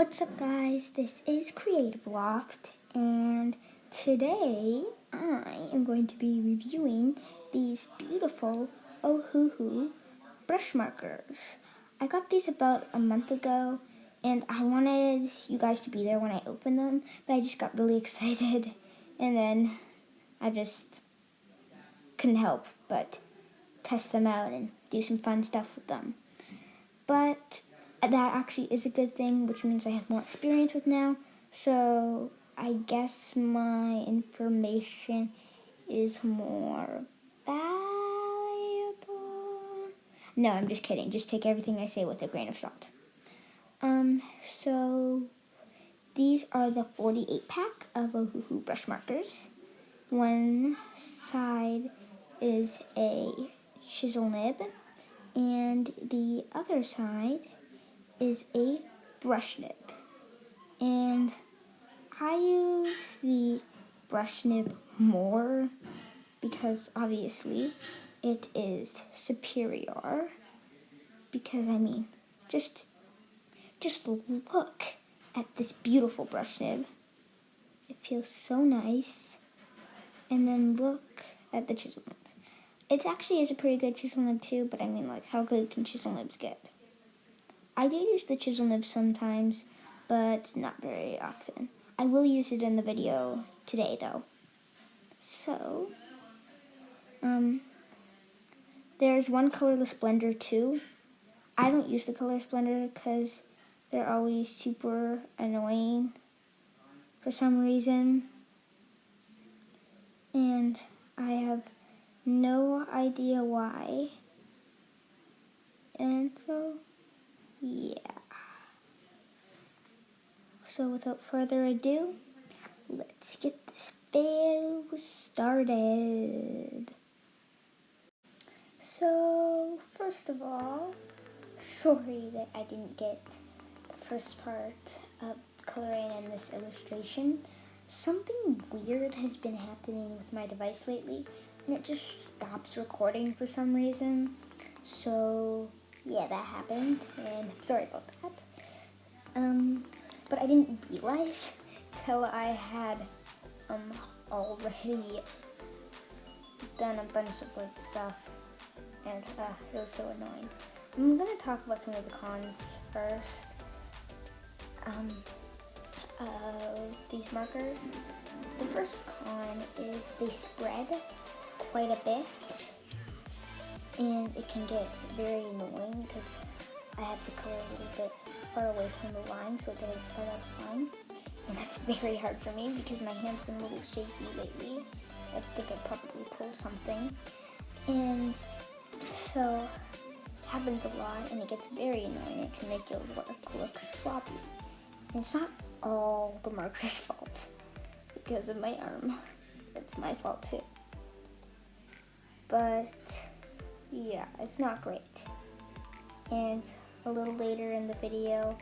What's up, guys? This is Creative Loft, and today I am going to be reviewing these beautiful Ohuhu brush markers. I got these about a month ago, and I wanted you guys to be there when I opened them, but I just got really excited, and then I just couldn't help but test them out and do some fun stuff with them. But that actually is a good thing, which means I have more experience with now. So I guess my information is more valuable. No, I'm just kidding. Just take everything I say with a grain of salt. So these are the 48 pack of Ohuhu brush markers. One side is a chisel nib, and the other side is a brush nib. And I use the brush nib more because obviously it is superior. Because I mean, just look at this beautiful brush nib. It feels so nice. And then look at the chisel nib. It actually is a pretty good chisel nib too, but I mean, like, how good can chisel nibs get? I do use the chisel nib sometimes, but not very often. I will use it in the video today, though. So, there's one colorless blender too. I don't use the colorless blender because they're always super annoying for some reason. And I have no idea why. And so, yeah. So without further ado, let's get this video started. So, first of all, sorry that I didn't get the first part of coloring in this illustration. Something weird has been happening with my device lately, and it just stops recording for some reason. So, yeah, that happened, and I'm sorry about that. But I didn't realize till I had already done a bunch of like stuff, and it was so annoying. I'm gonna talk about some of the cons first. Of these markers. The first con is they spread quite a bit, and it can get very annoying because I have to color a little bit far away from the line so it doesn't spread out fine. And that's very hard for me because my hand's been a little shaky lately. I think I probably pulled something. And so it happens a lot, and it gets very annoying. It can make your work look sloppy. And it's not all the marker's fault because of my arm. It's my fault too. But yeah, it's not great. And a little later in the video,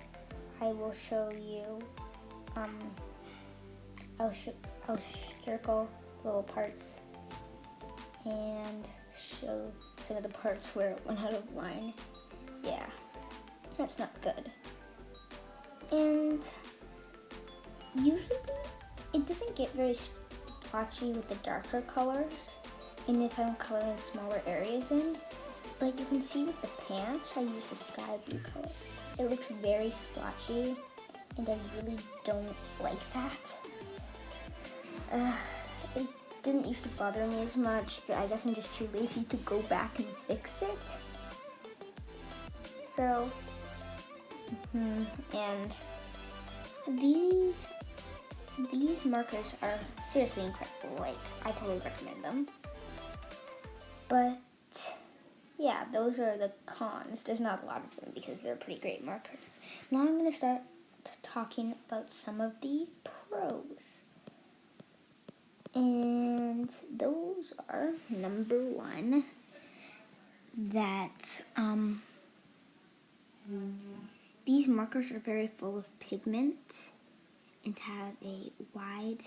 I will show you, I'll circle little parts and show some of the parts where it went out of line. Yeah, that's not good. And usually it doesn't get very splotchy with the darker colors, and if I'm coloring smaller areas in. But you can see with the pants, I use the sky blue color. It looks very splotchy, and I really don't like that. It didn't used to bother me as much, but I guess I'm just too lazy to go back and fix it. So, and these markers are seriously incredible. Like, I totally recommend them. But yeah, those are the cons. There's not a lot of them because they're pretty great markers. Now I'm going to start talking about some of the pros. And those are, number one, that these markers are very full of pigment and have a wide,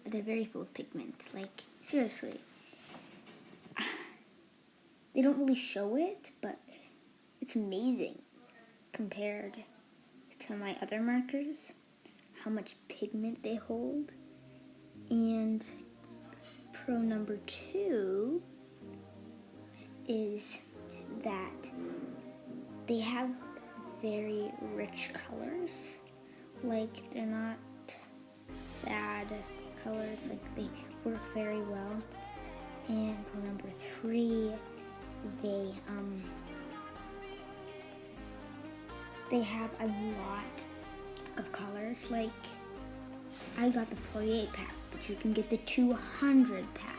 they're very full of pigment. Like, seriously. They don't really show it, but it's amazing compared to my other markers, how much pigment they hold. And pro number 2 is that they have very rich colors. Like, they're not sad colors, like they work very well. And pro number 3, they have a lot of colors. Like, I got the 48 pack, but you can get the 200 pack.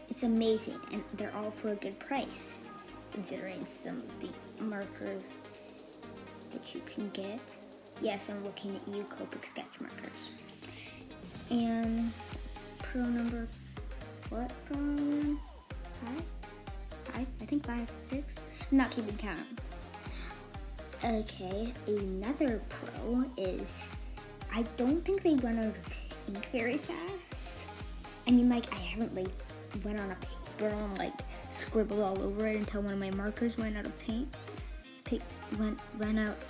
It's amazing, and they're all for a good price, considering some of the markers that you can get. Yes, I'm looking at you, Copic sketch markers. And pro number, what pro number? 5? I think 5, 6. I'm not keeping count. Okay, another pro is I don't think they run out of ink very fast. I mean, like, I haven't like went on a paper and like scribbled all over it until one of my markers went out of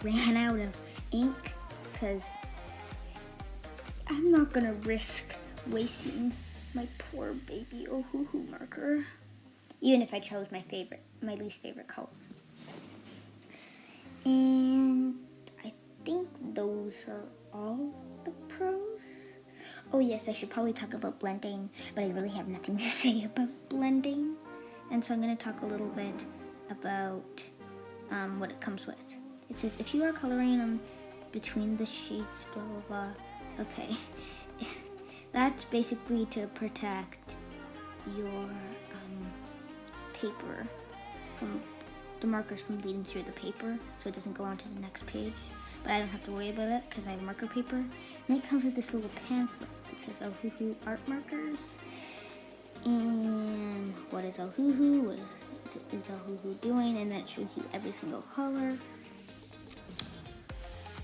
ran out of ink, because I'm not gonna risk wasting my poor baby Ohuhu marker, even if I chose my least favorite color. And I think those are all the pros. Oh yes, I should probably talk about blending, but I really have nothing to say about blending. And so I'm going to talk a little bit about what it comes with. It says, if you are coloring on between the sheets, blah, blah, blah. Okay. That's basically to protect your paper from the markers from bleeding through the paper, so it doesn't go on to the next page. But I don't have to worry about it because I have marker paper. And it comes with this little pamphlet. It says Ohuhu art markers. And what is Ohuhu? What is Ohuhu doing? And then it shows you every single color.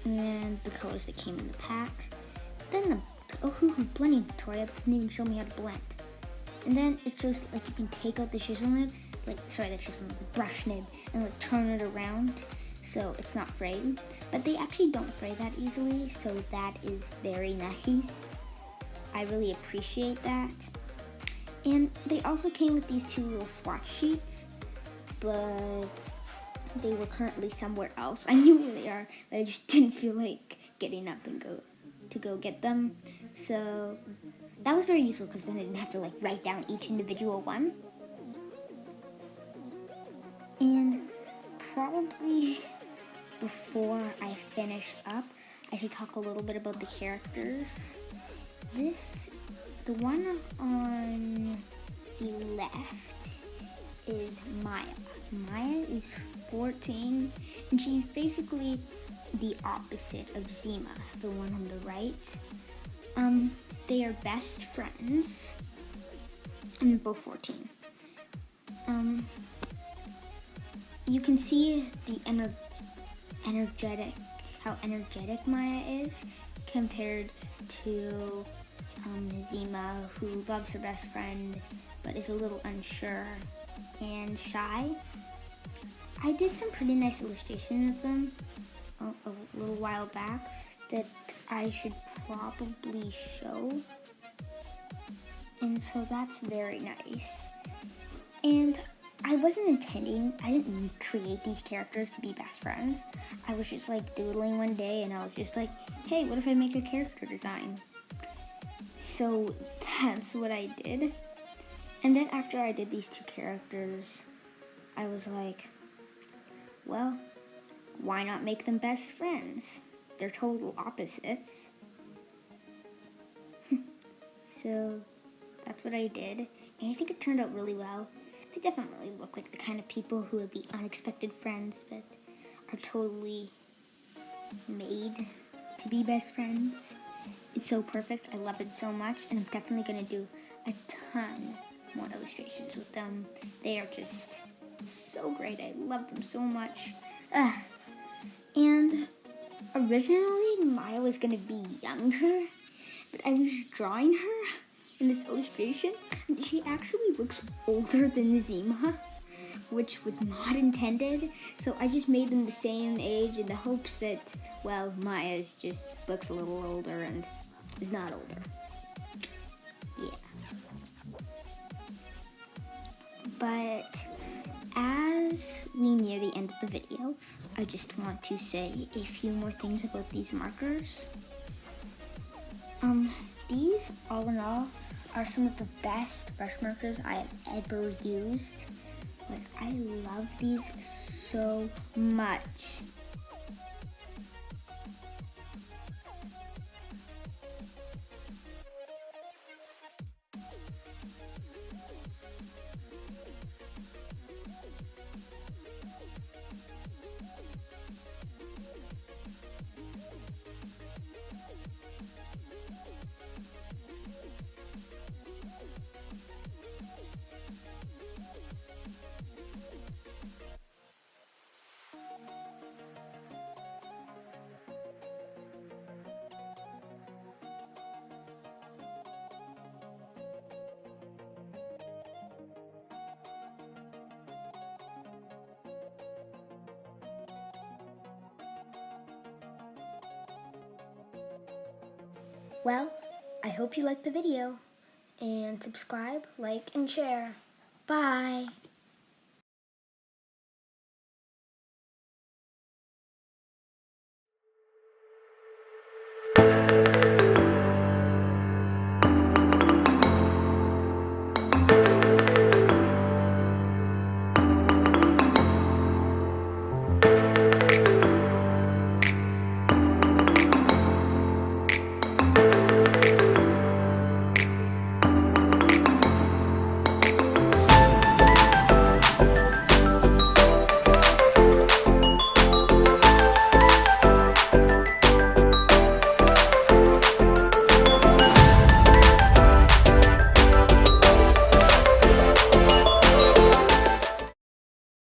And the colors that came in the pack. Then the Ohuhu blending tutorial doesn't even show me how to blend. And then it shows, like, you can take out the chisel nib, the brush nib, and like turn it around so it's not frayed. But they actually don't fray that easily, so that is very nice. I really appreciate that. And they also came with these 2 little swatch sheets, but they were currently somewhere else. I knew where they are, but I just didn't feel like getting up and go get them. So that was very useful because then I didn't have to like write down each individual one. And probably before I finish up, I should talk a little bit about the characters. The one on the left is Maya. Maya is 14, and she's basically the opposite of Zima, the one on the right. They are best friends, and they're both 14. You can see the how energetic Maya is compared to Zima, who loves her best friend but is a little unsure and shy. I did some pretty nice illustrations of them a little while back that I should probably show, and so that's very nice. And I didn't create these characters to be best friends. I was just like doodling one day, and I was just like, hey, what if I make a character design? So that's what I did. And then after I did these 2 characters, I was like, well, why not make them best friends? They're total opposites. So that's what I did, and I think it turned out really well. They definitely look like the kind of people who would be unexpected friends, but are totally made to be best friends. It's so perfect. I love it so much, and I'm definitely going to do a ton more illustrations with them. They are just so great. I love them so much. And originally, Maya was going to be younger, but I was drawing her in this illustration, and she actually looks older than Zima. which was not intended. So I just made them the same age in the hopes that, well, Maya's just looks a little older and is not older. Yeah. But as we near the end of the video, I just want to say a few more things about these markers. These, all in all, are some of the best brush markers I have ever used. Like, I love these so much. Well, I hope you liked the video, and subscribe, like, and share. Bye!